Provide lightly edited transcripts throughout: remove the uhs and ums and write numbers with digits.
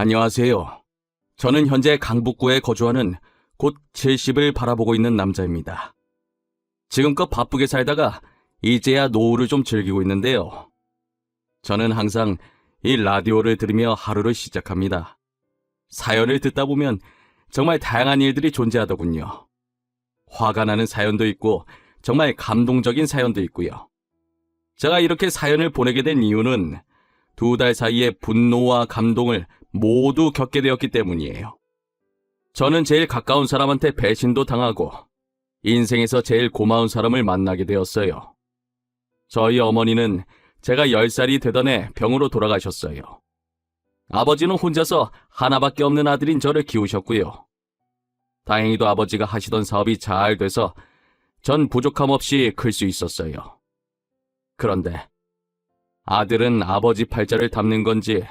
안녕하세요. 저는 현재 강북구에 거주하는 곧 70을 바라보고 있는 남자입니다. 지금껏 바쁘게 살다가 이제야 노후를 좀 즐기고 있는데요. 저는 항상 이 라디오를 들으며 하루를 시작합니다. 사연을 듣다 보면 정말 다양한 일들이 존재하더군요. 화가 나는 사연도 있고 정말 감동적인 사연도 있고요. 제가 이렇게 사연을 보내게 된 이유는 2달 사이에 분노와 감동을 모두 겪게 되었기 때문이에요. 저는 제일 가까운 사람한테 배신도 당하고 인생에서 제일 고마운 사람을 만나게 되었어요. 저희 어머니는 제가 10살이 되던 해 병으로 돌아가셨어요. 아버지는 혼자서 하나밖에 없는 아들인 저를 키우셨고요. 다행히도 아버지가 하시던 사업이 잘 돼서 전 부족함 없이 클 수 있었어요. 그런데 아들은 아버지 팔자를 담는 건지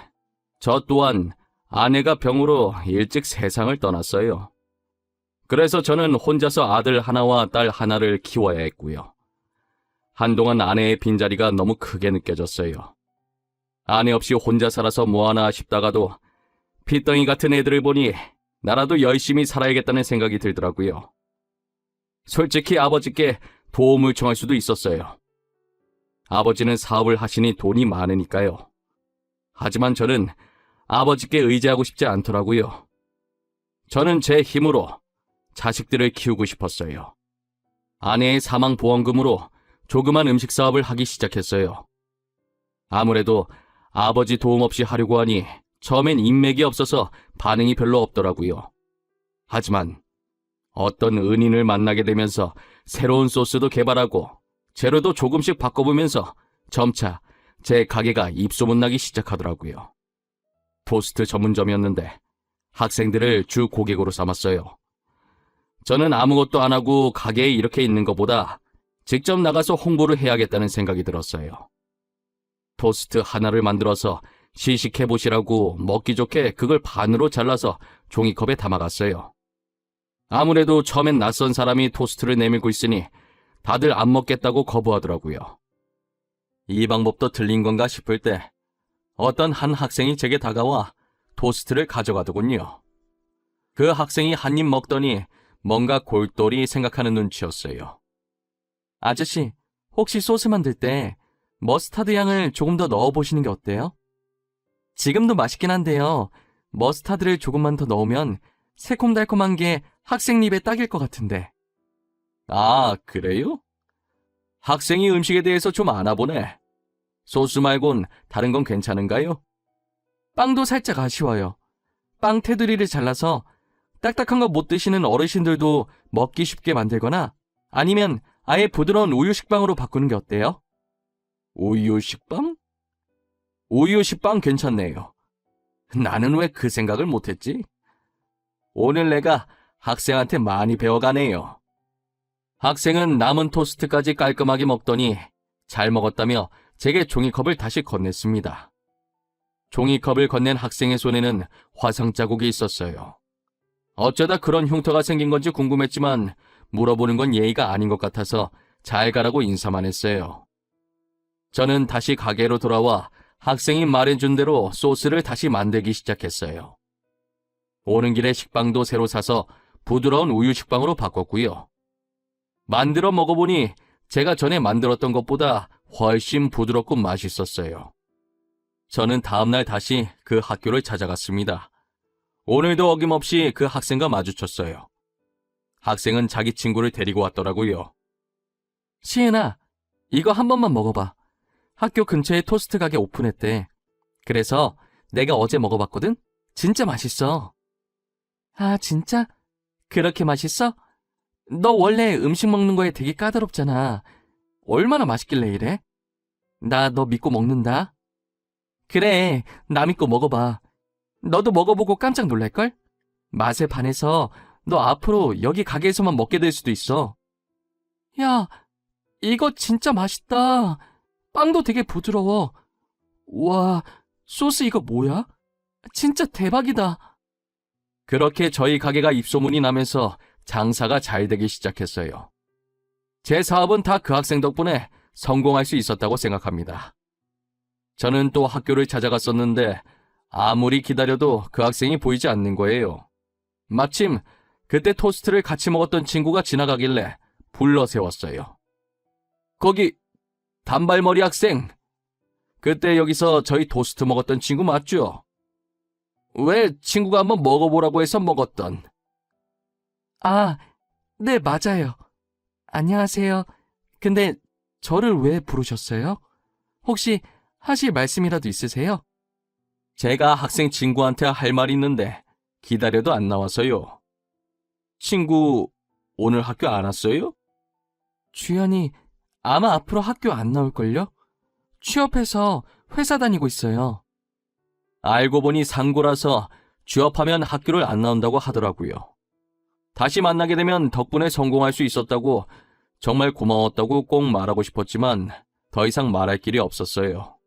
저 또한 아내가 병으로 일찍 세상을 떠났어요. 그래서 저는 혼자서 아들 하나와 딸 하나를 키워야 했고요. 한동안 아내의 빈자리가 너무 크게 느껴졌어요. 아내 없이 혼자 살아서 뭐하나 싶다가도 핏덩이 같은 애들을 보니 나라도 열심히 살아야겠다는 생각이 들더라고요. 솔직히 아버지께 도움을 청할 수도 있었어요. 아버지는 사업을 하시니 돈이 많으니까요. 하지만 저는 아버지께 의지하고 싶지 않더라고요. 저는 제 힘으로 자식들을 키우고 싶었어요. 아내의 사망보험금으로 조그만 음식 사업을 하기 시작했어요. 아무래도 아버지 도움 없이 하려고 하니 처음엔 인맥이 없어서 반응이 별로 없더라고요. 하지만 어떤 은인을 만나게 되면서 새로운 소스도 개발하고 재료도 조금씩 바꿔보면서 점차 제 가게가 입소문나기 시작하더라고요. 토스트 전문점이었는데 학생들을 주 고객으로 삼았어요. 저는 아무것도 안 하고 가게에 이렇게 있는 것보다 직접 나가서 홍보를 해야겠다는 생각이 들었어요. 토스트 하나를 만들어서 시식해보시라고 먹기 좋게 그걸 반으로 잘라서 종이컵에 담아갔어요. 아무래도 처음엔 낯선 사람이 토스트를 내밀고 있으니 다들 안 먹겠다고 거부하더라고요. 이 방법도 틀린 건가 싶을 때 어떤 한 학생이 제게 다가와 토스트를 가져가더군요. 그 학생이 한 입 먹더니 뭔가 골똘히 생각하는 눈치였어요. 아저씨, 혹시 소스 만들 때 머스타드 향을 조금 더 넣어보시는 게 어때요? 지금도 맛있긴 한데요. 머스타드를 조금만 더 넣으면 새콤달콤한 게 학생 입에 딱일 것 같은데. 아, 그래요? 학생이 음식에 대해서 좀 아나 보네. 소스 말곤 다른 건 괜찮은가요? 빵도 살짝 아쉬워요. 빵 테두리를 잘라서 딱딱한 거 못 드시는 어르신들도 먹기 쉽게 만들거나 아니면 아예 부드러운 우유 식빵으로 바꾸는 게 어때요? 우유 식빵? 우유 식빵 괜찮네요. 나는 왜 그 생각을 못했지? 오늘 내가 학생한테 많이 배워가네요. 학생은 남은 토스트까지 깔끔하게 먹더니 잘 먹었다며 제게 종이컵을 다시 건넸습니다. 종이컵을 건넨 학생의 손에는 화상 자국이 있었어요. 어쩌다 그런 흉터가 생긴 건지 궁금했지만 물어보는 건 예의가 아닌 것 같아서 잘 가라고 인사만 했어요. 저는 다시 가게로 돌아와 학생이 말해준 대로 소스를 다시 만들기 시작했어요. 오는 길에 식빵도 새로 사서 부드러운 우유 식빵으로 바꿨고요. 만들어 먹어보니 제가 전에 만들었던 것보다 훨씬 부드럽고 맛있었어요. 저는 다음날 다시 그 학교를 찾아갔습니다. 오늘도 어김없이 그 학생과 마주쳤어요. 학생은 자기 친구를 데리고 왔더라고요. 시은아, 이거 한 번만 먹어봐. 학교 근처에 토스트 가게 오픈했대. 그래서 내가 어제 먹어봤거든? 진짜 맛있어. 아, 진짜? 그렇게 맛있어? 너 원래 음식 먹는 거에 되게 까다롭잖아. 얼마나 맛있길래 이래? 나 너 믿고 먹는다. 그래, 나 믿고 먹어봐. 너도 먹어보고 깜짝 놀랄걸? 맛에 반해서 너 앞으로 여기 가게에서만 먹게 될 수도 있어. 야, 이거 진짜 맛있다. 빵도 되게 부드러워. 와, 소스 이거 뭐야? 진짜 대박이다. 그렇게 저희 가게가 입소문이 나면서 장사가 잘 되기 시작했어요. 제 사업은 다 그 학생 덕분에 성공할 수 있었다고 생각합니다. 저는 또 학교를 찾아갔었는데 아무리 기다려도 그 학생이 보이지 않는 거예요. 마침 그때 토스트를 같이 먹었던 친구가 지나가길래 불러 세웠어요. 거기 단발머리 학생. 그때 여기서 저희 토스트 먹었던 친구 맞죠? 왜 친구가 한번 먹어보라고 해서 먹었던. 아, 네, 맞아요. 안녕하세요. 근데 저를 왜 부르셨어요? 혹시 하실 말씀이라도 있으세요? 제가 학생 친구한테 할 말이 있는데 기다려도 안 나와서요. 친구 오늘 학교 안 왔어요? 주연이 아마 앞으로 학교 안 나올걸요? 취업해서 회사 다니고 있어요. 알고 보니 상고라서 취업하면 학교를 안 나온다고 하더라고요. 다시 만나게 되면 덕분에 성공할 수 있었다고 정말 고마웠다고 꼭 말하고 싶었지만 더 이상 말할 길이 없었어요.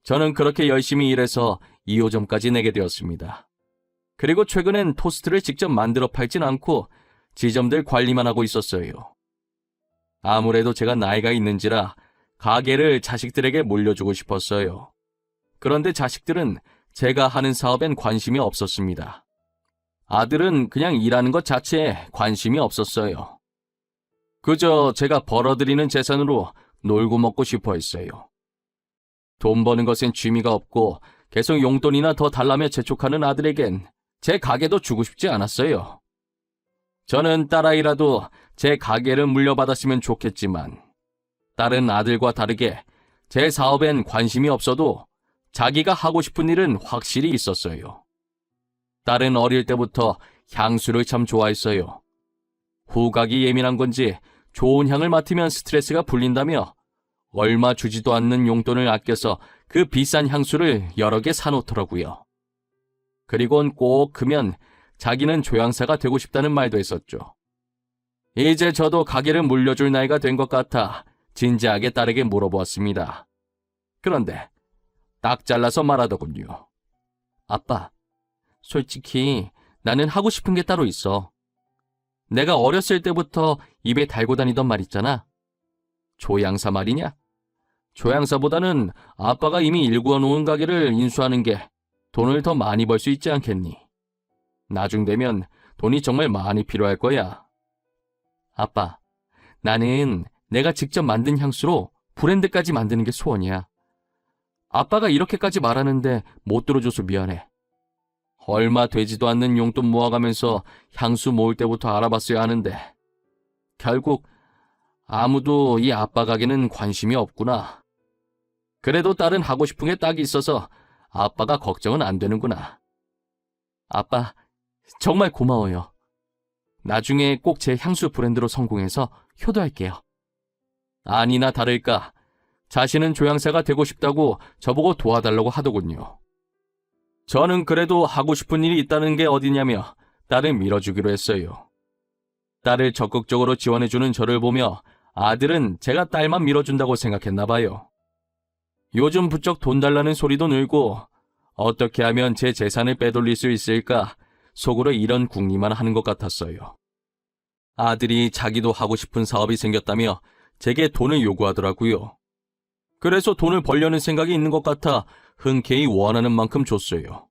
저는 그렇게 열심히 일해서 2호점까지 내게 되었습니다. 그리고 최근엔 토스트를 직접 만들어 팔진 않고 지점들 관리만 하고 있었어요. 아무래도 제가 나이가 있는지라 가게를 자식들에게 물려주고 싶었어요. 그런데 자식들은 제가 하는 사업엔 관심이 없었습니다. 아들은 그냥 일하는 것 자체에 관심이 없었어요. 그저 제가 벌어들이는 재산으로 놀고 먹고 싶어 했어요. 돈 버는 것엔 취미가 없고 계속 용돈이나 더 달라며 재촉하는 아들에겐 제 가게도 주고 싶지 않았어요. 저는 딸아이라도 제 가게를 물려받았으면 좋겠지만 딸은 아들과 다르게 제 사업엔 관심이 없어도 자기가 하고 싶은 일은 확실히 있었어요. 딸은 어릴 때부터 향수를 참 좋아했어요. 후각이 예민한 건지 좋은 향을 맡으면 스트레스가 풀린다며 얼마 주지도 않는 용돈을 아껴서 그 비싼 향수를 여러 개 사놓더라고요. 그리곤 꼭 크면 자기는 조향사가 되고 싶다는 말도 했었죠. 이제 저도 가게를 물려줄 나이가 된 것 같아 진지하게 딸에게 물어보았습니다. 그런데 딱 잘라서 말하더군요. 아빠, 솔직히 나는 하고 싶은 게 따로 있어. 내가 어렸을 때부터 입에 달고 다니던 말 있잖아. 조향사 말이냐? 조향사보다는 아빠가 이미 일구어 놓은 가게를 인수하는 게 돈을 더 많이 벌 수 있지 않겠니? 나중 되면 돈이 정말 많이 필요할 거야. 아빠, 나는 내가 직접 만든 향수로 브랜드까지 만드는 게 소원이야. 아빠가 이렇게까지 말하는데 못 들어줘서 미안해. 얼마 되지도 않는 용돈 모아가면서 향수 모을 때부터 알아봤어야 하는데 결국 아무도 이 아빠 가게는 관심이 없구나. 그래도 딸은 하고 싶은 게 딱 있어서 아빠가 걱정은 안 되는구나. 아빠, 정말 고마워요. 나중에 꼭 제 향수 브랜드로 성공해서 효도할게요. 아니나 다를까 자신은 조향사가 되고 싶다고 저보고 도와달라고 하더군요. 저는 그래도 하고 싶은 일이 있다는 게 어디냐며 딸을 밀어주기로 했어요. 딸을 적극적으로 지원해주는 저를 보며 아들은 제가 딸만 밀어준다고 생각했나 봐요. 요즘 부쩍 돈 달라는 소리도 늘고 어떻게 하면 제 재산을 빼돌릴 수 있을까 속으로 이런 궁리만 하는 것 같았어요. 아들이 자기도 하고 싶은 사업이 생겼다며 제게 돈을 요구하더라고요. 그래서 돈을 벌려는 생각이 있는 것 같아 흔쾌히 원하는 만큼 줬어요.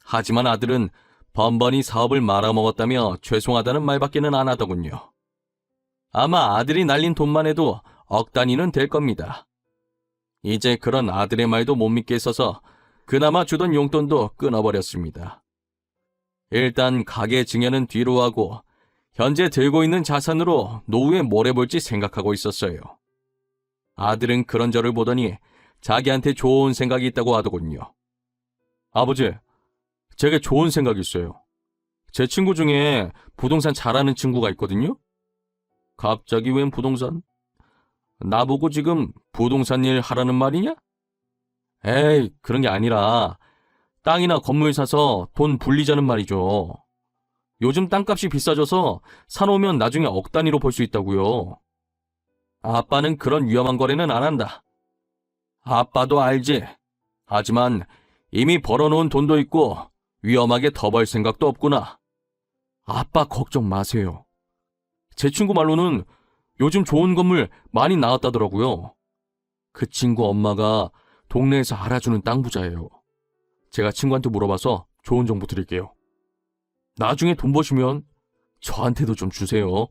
하지만 아들은 번번이 사업을 말아먹었다며 죄송하다는 말밖에는 안 하더군요. 아마 아들이 날린 돈만 해도 억 단위는 될 겁니다. 이제 그런 아들의 말도 못 믿겠어서 그나마 주던 용돈도 끊어버렸습니다. 일단 가게 증여는 뒤로 하고 현재 들고 있는 자산으로 노후에 뭘 해볼지 생각하고 있었어요. 아들은 그런 저를 보더니 자기한테 좋은 생각이 있다고 하더군요. 아버지, 제게 좋은 생각이 있어요. 제 친구 중에 부동산 잘하는 친구가 있거든요. 갑자기 웬 부동산? 나보고 지금 부동산 일 하라는 말이냐? 에이, 그런 게 아니라 땅이나 건물 사서 돈 불리자는 말이죠. 요즘 땅값이 비싸져서 사놓으면 나중에 억 단위로 벌 수 있다고요. 아빠는 그런 위험한 거래는 안 한다. 아빠도 알지. 하지만 이미 벌어놓은 돈도 있고 위험하게 더 벌 생각도 없구나. 아빠 걱정 마세요. 제 친구 말로는 요즘 좋은 건물 많이 나왔다더라고요. 그 친구 엄마가 동네에서 알아주는 땅 부자예요. 제가 친구한테 물어봐서 좋은 정보 드릴게요. 나중에 돈 버시면 저한테도 좀 주세요.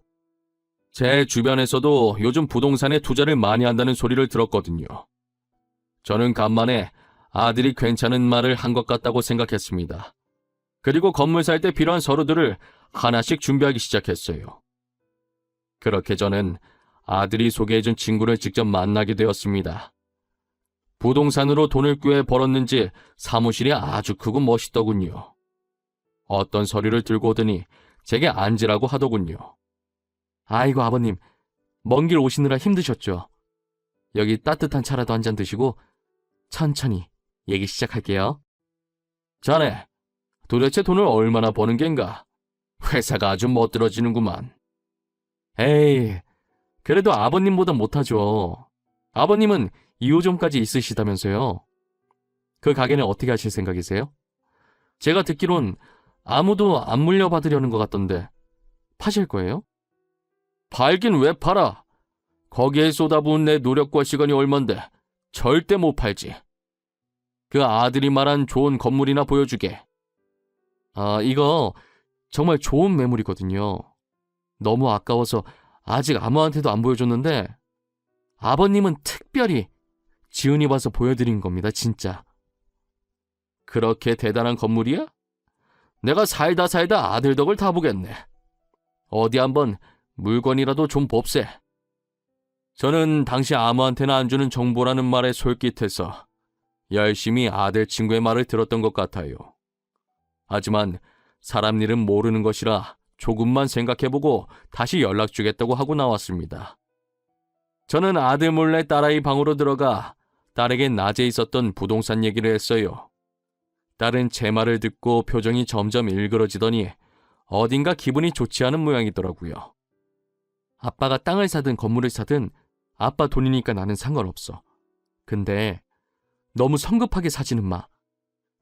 제 주변에서도 요즘 부동산에 투자를 많이 한다는 소리를 들었거든요. 저는 간만에 아들이 괜찮은 말을 한 것 같다고 생각했습니다. 그리고 건물 살 때 필요한 서류들을 하나씩 준비하기 시작했어요. 그렇게 저는 아들이 소개해준 친구를 직접 만나게 되었습니다. 부동산으로 돈을 꽤 벌었는지 사무실이 아주 크고 멋있더군요. 어떤 서류를 들고 오더니 제게 앉으라고 하더군요. 아이고 아버님, 먼 길 오시느라 힘드셨죠? 여기 따뜻한 차라도 한 잔 드시고 천천히 얘기 시작할게요. 자네, 도대체 돈을 얼마나 버는 겐가? 회사가 아주 멋들어지는구만. 에이, 그래도 아버님보다 못하죠. 아버님은 2호점까지 있으시다면서요. 그 가게는 어떻게 하실 생각이세요? 제가 듣기론 아무도 안 물려받으려는 것 같던데 파실 거예요? 팔긴 왜 팔아? 거기에 쏟아부은 내 노력과 시간이 얼만데 절대 못 팔지. 그 아들이 말한 좋은 건물이나 보여주게. 아, 이거 정말 좋은 매물이거든요. 너무 아까워서 아직 아무한테도 안 보여줬는데 아버님은 특별히 지훈이 봐서 보여드린 겁니다, 진짜. 그렇게 대단한 건물이야? 내가 살다 아들 덕을 다 보겠네. 어디 한번 물건이라도 좀 봅세. 저는 당시 아무한테나 안 주는 정보라는 말에 솔깃해서 열심히 아들 친구의 말을 들었던 것 같아요. 하지만 사람 일은 모르는 것이라 조금만 생각해보고 다시 연락 주겠다고 하고 나왔습니다. 저는 아들 몰래 딸아이 방으로 들어가 딸에게 낮에 있었던 부동산 얘기를 했어요. 딸은 제 말을 듣고 표정이 점점 일그러지더니 어딘가 기분이 좋지 않은 모양이더라고요. 아빠가 땅을 사든 건물을 사든 아빠 돈이니까 나는 상관없어. 근데 너무 성급하게 사지는 마.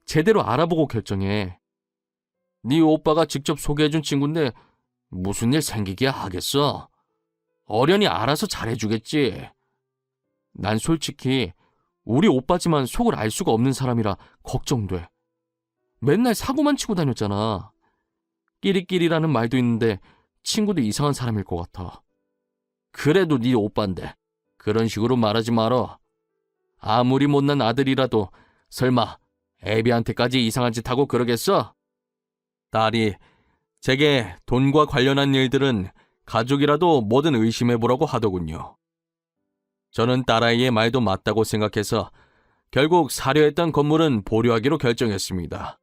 제대로 알아보고 결정해. 네 오빠가 직접 소개해준 친구인데 무슨 일 생기기야 하겠어. 어련히 알아서 잘해주겠지. 난 솔직히 우리 오빠지만 속을 알 수가 없는 사람이라 걱정돼. 맨날 사고만 치고 다녔잖아. 끼리끼리라는 말도 있는데 친구도 이상한 사람일 것 같아. 그래도 네 오빠인데 그런 식으로 말하지 말어. 아무리 못난 아들이라도 설마 애비한테까지 이상한 짓 하고 그러겠어? 딸이 제게 돈과 관련한 일들은 가족이라도 뭐든 의심해보라고 하더군요. 저는 딸아이의 말도 맞다고 생각해서 결국 사려 했던 건물은 보류하기로 결정했습니다.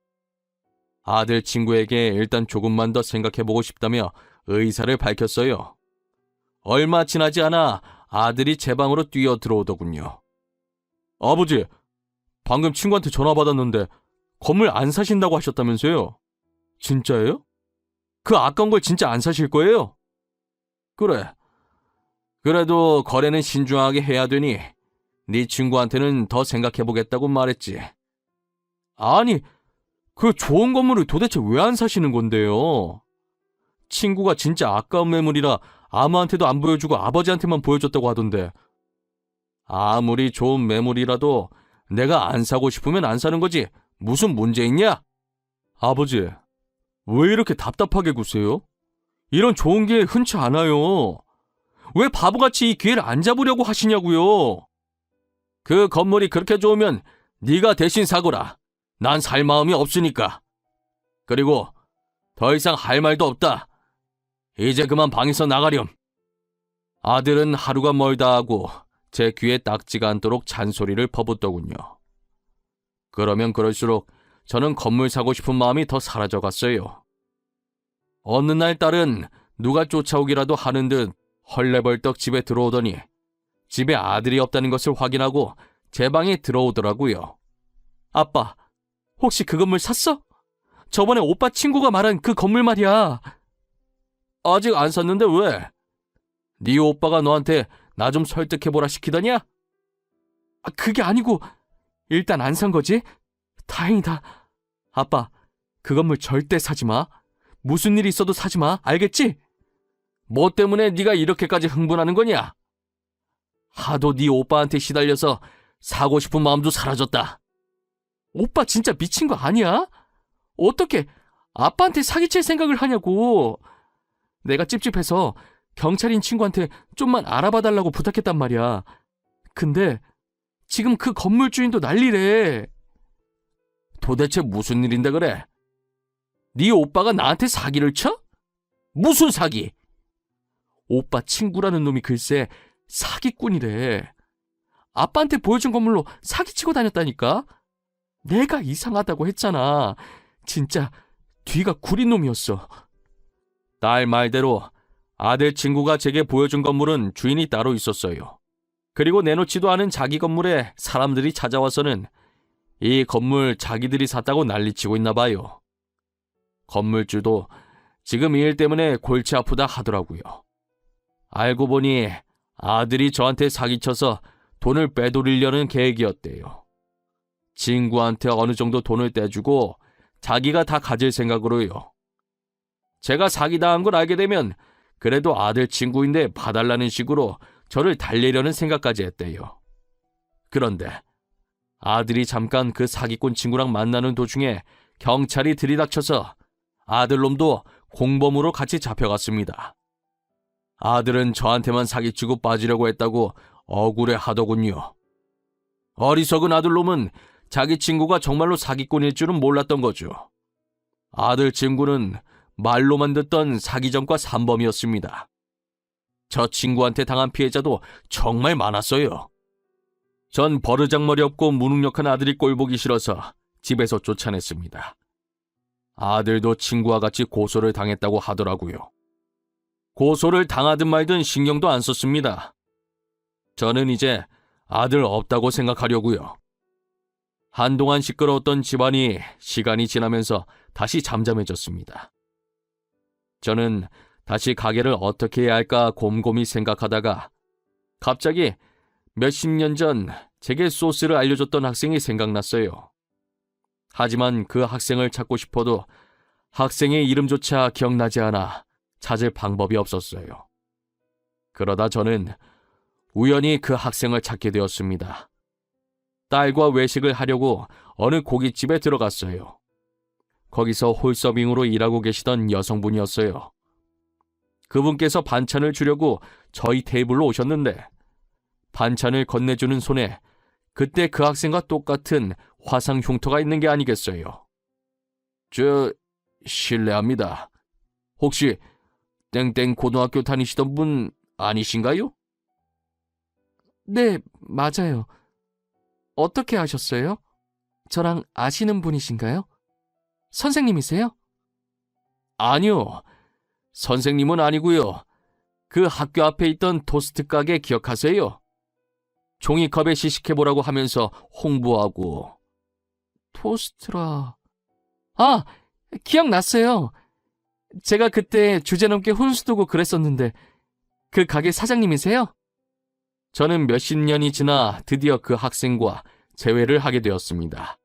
아들 친구에게 일단 조금만 더 생각해보고 싶다며 의사를 밝혔어요. 얼마 지나지 않아 아들이 제 방으로 뛰어 들어오더군요. 아버지, 방금 친구한테 전화 받았는데 건물 안 사신다고 하셨다면서요? 진짜예요? 그 아까운 걸 진짜 안 사실 거예요? 그래. 그래도 거래는 신중하게 해야 되니 네 친구한테는 더 생각해보겠다고 말했지. 아니, 그 좋은 건물을 도대체 왜 안 사시는 건데요? 친구가 진짜 아까운 매물이라 아무한테도 안 보여주고 아버지한테만 보여줬다고 하던데. 아무리 좋은 매물이라도 내가 안 사고 싶으면 안 사는 거지 무슨 문제 있냐? 아버지, 왜 이렇게 답답하게 구세요? 이런 좋은 기회 흔치 않아요. 왜 바보같이 이 기회를 안 잡으려고 하시냐고요? 그 건물이 그렇게 좋으면 네가 대신 사거라. 난 살 마음이 없으니까. 그리고 더 이상 할 말도 없다. 이제 그만 방에서 나가렴. 아들은 하루가 멀다 하고 제 귀에 딱지가 않도록 잔소리를 퍼붓더군요. 그러면 그럴수록 저는 건물 사고 싶은 마음이 더 사라져갔어요. 어느 날 딸은 누가 쫓아오기라도 하는 듯 헐레벌떡 집에 들어오더니 집에 아들이 없다는 것을 확인하고 제 방에 들어오더라고요. 아빠, 혹시 그 건물 샀어? 저번에 오빠 친구가 말한 그 건물 말이야. 아직 안 샀는데 왜? 네 오빠가 너한테 나 좀 설득해보라 시키더냐? 그게 아니고 일단 안 산 거지? 다행이다. 아빠, 그 건물 절대 사지 마. 무슨 일이 있어도 사지 마. 알겠지? 뭐 때문에 네가 이렇게까지 흥분하는 거냐? 하도 네 오빠한테 시달려서 사고 싶은 마음도 사라졌다. 오빠 진짜 미친 거 아니야? 어떻게 아빠한테 사기칠 생각을 하냐고. 내가 찝찝해서 경찰인 친구한테 좀만 알아봐 달라고 부탁했단 말이야. 근데 지금 그 건물 주인도 난리래. 도대체 무슨 일인데 그래? 네 오빠가 나한테 사기를 쳐? 무슨 사기? 오빠 친구라는 놈이 글쎄 사기꾼이래. 아빠한테 보여준 건물로 사기치고 다녔다니까? 내가 이상하다고 했잖아. 진짜 뒤가 구린 놈이었어. 딸 말대로 아들 친구가 제게 보여준 건물은 주인이 따로 있었어요. 그리고 내놓지도 않은 자기 건물에 사람들이 찾아와서는 이 건물 자기들이 샀다고 난리치고 있나 봐요. 건물주도 지금 이 일 때문에 골치 아프다 하더라고요. 알고 보니 아들이 저한테 사기쳐서 돈을 빼돌리려는 계획이었대요. 친구한테 어느 정도 돈을 떼주고 자기가 다 가질 생각으로요. 제가 사기당한 걸 알게 되면 그래도 아들 친구인데 봐달라는 식으로 저를 달래려는 생각까지 했대요. 그런데 아들이 잠깐 그 사기꾼 친구랑 만나는 도중에 경찰이 들이닥쳐서 아들놈도 공범으로 같이 잡혀갔습니다. 아들은 저한테만 사기치고 빠지려고 했다고 억울해 하더군요. 어리석은 아들놈은 자기 친구가 정말로 사기꾼일 줄은 몰랐던 거죠. 아들 친구는 말로만 듣던 사기전과 산범이었습니다. 저 친구한테 당한 피해자도 정말 많았어요. 전 버르장머리 없고 무능력한 아들이 꼴보기 싫어서 집에서 쫓아냈습니다. 아들도 친구와 같이 고소를 당했다고 하더라고요. 고소를 당하든 말든 신경도 안 썼습니다. 저는 이제 아들 없다고 생각하려고요. 한동안 시끄러웠던 집안이 시간이 지나면서 다시 잠잠해졌습니다. 저는 다시 가게를 어떻게 해야 할까 곰곰이 생각하다가 갑자기 몇십 년 전 제게 소스를 알려줬던 학생이 생각났어요. 하지만 그 학생을 찾고 싶어도 학생의 이름조차 기억나지 않아 찾을 방법이 없었어요. 그러다 저는 우연히 그 학생을 찾게 되었습니다. 딸과 외식을 하려고 어느 고깃집에 들어갔어요. 거기서 홀서빙으로 일하고 계시던 여성분이었어요. 그분께서 반찬을 주려고 저희 테이블로 오셨는데 반찬을 건네주는 손에 그때 그 학생과 똑같은 화상 흉터가 있는 게 아니겠어요. 실례합니다. 혹시 땡땡 고등학교 다니시던 분 아니신가요? 네, 맞아요. 어떻게 아셨어요? 저랑 아시는 분이신가요? 선생님이세요? 아니요. 선생님은 아니고요. 그 학교 앞에 있던 토스트 가게 기억하세요? 종이컵에 시식해보라고 하면서 홍보하고. 토스트라... 아! 기억났어요. 제가 그때 주제넘게 훈수 두고 그랬었는데 그 가게 사장님이세요? 저는 몇십 년이 지나 드디어 그 학생과 재회를 하게 되었습니다.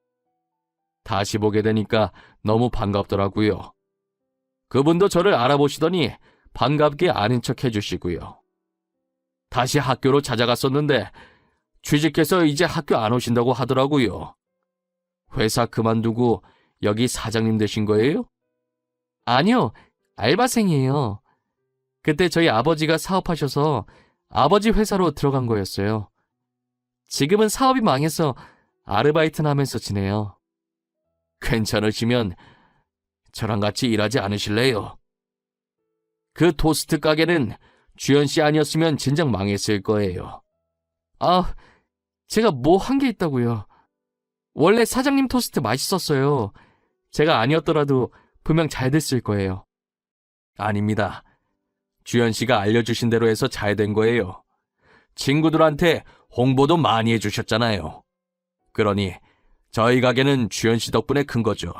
다시 보게 되니까 너무 반갑더라고요. 그분도 저를 알아보시더니 반갑게 아는 척 해주시고요. 다시 학교로 찾아갔었는데 취직해서 이제 학교 안 오신다고 하더라고요. 회사 그만두고 여기 사장님 되신 거예요? 아니요, 알바생이에요. 그때 저희 아버지가 사업하셔서 아버지 회사로 들어간 거였어요. 지금은 사업이 망해서 아르바이트나 하면서 지내요. 괜찮으시면 저랑 같이 일하지 않으실래요? 그 토스트 가게는 주연 씨 아니었으면 진작 망했을 거예요. 아, 제가 뭐 한 게 있다고요. 원래 사장님 토스트 맛있었어요. 제가 아니었더라도 분명 잘 됐을 거예요. 아닙니다. 주연 씨가 알려주신 대로 해서 잘 된 거예요. 친구들한테 홍보도 많이 해주셨잖아요. 그러니 저희 가게는 주연 씨 덕분에 큰 거죠.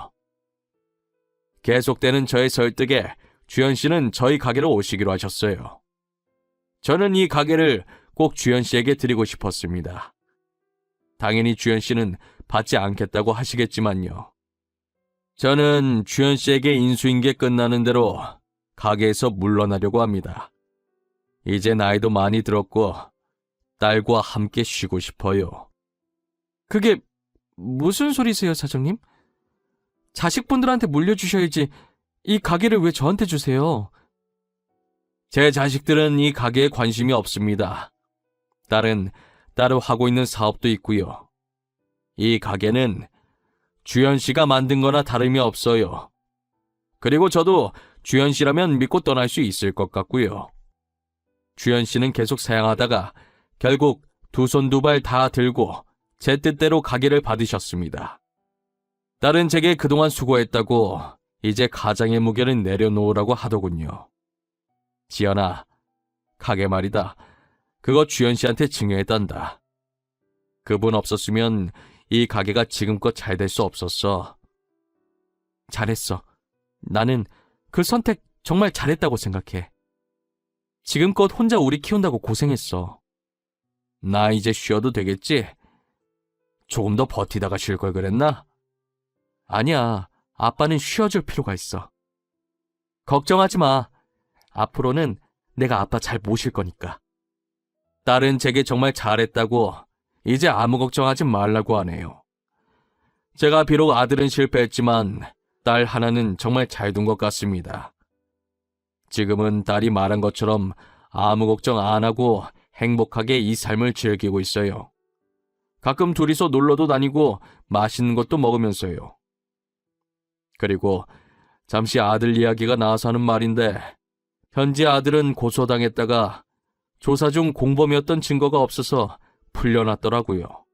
계속되는 저의 설득에 주연 씨는 저희 가게로 오시기로 하셨어요. 저는 이 가게를 꼭 주연 씨에게 드리고 싶었습니다. 당연히 주연 씨는 받지 않겠다고 하시겠지만요. 저는 주연 씨에게 인수인계 끝나는 대로 가게에서 물러나려고 합니다. 이제 나이도 많이 들었고 딸과 함께 쉬고 싶어요. 그게 무슨 소리세요, 사장님? 자식분들한테 물려주셔야지 이 가게를 왜 저한테 주세요? 제 자식들은 이 가게에 관심이 없습니다. 딸은 따로 하고 있는 사업도 있고요. 이 가게는 주현 씨가 만든 거나 다름이 없어요. 그리고 저도 주현 씨라면 믿고 떠날 수 있을 것 같고요. 주현 씨는 계속 사양하다가 결국 두 손 두 발 다 들고 제 뜻대로 가게를 받으셨습니다. 딸은 제게 그동안 수고했다고 이제 가장의 무게를 내려놓으라고 하더군요. 지연아, 가게 말이다. 그거 주현 씨한테 증여했단다. 그분 없었으면 이 가게가 지금껏 잘 될 수 없었어. 잘했어. 나는 그 선택 정말 잘했다고 생각해. 지금껏 혼자 우리 키운다고 고생했어. 나 이제 쉬어도 되겠지? 조금 더 버티다가 쉴 걸 그랬나? 아니야. 아빠는 쉬어줄 필요가 있어. 걱정하지 마. 앞으로는 내가 아빠 잘 모실 거니까. 딸은 제게 정말 잘했다고 이제 아무 걱정하지 말라고 하네요. 제가 비록 아들은 실패했지만 딸 하나는 정말 잘 둔 것 같습니다. 지금은 딸이 말한 것처럼 아무 걱정 안 하고 행복하게 이 삶을 즐기고 있어요. 가끔 둘이서 놀러도 다니고 맛있는 것도 먹으면서요. 그리고 잠시 아들 이야기가 나와서 하는 말인데 현지 아들은 고소당했다가 조사 중 공범이었던 증거가 없어서 풀려났더라고요.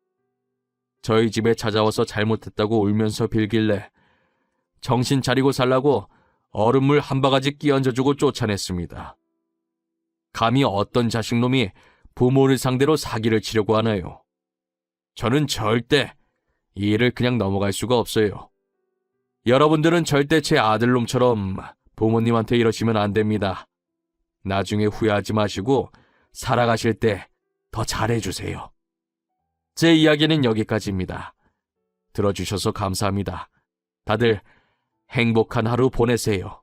저희 집에 찾아와서 잘못했다고 울면서 빌길래 정신 차리고 살라고 얼음물 한 바가지 끼얹어주고 쫓아냈습니다. 감히 어떤 자식놈이 부모를 상대로 사기를 치려고 하나요? 저는 절대 이 일을 그냥 넘어갈 수가 없어요. 여러분들은 절대 제 아들놈처럼 부모님한테 이러시면 안 됩니다. 나중에 후회하지 마시고 살아가실 때 더 잘해주세요. 제 이야기는 여기까지입니다. 들어주셔서 감사합니다. 다들 행복한 하루 보내세요.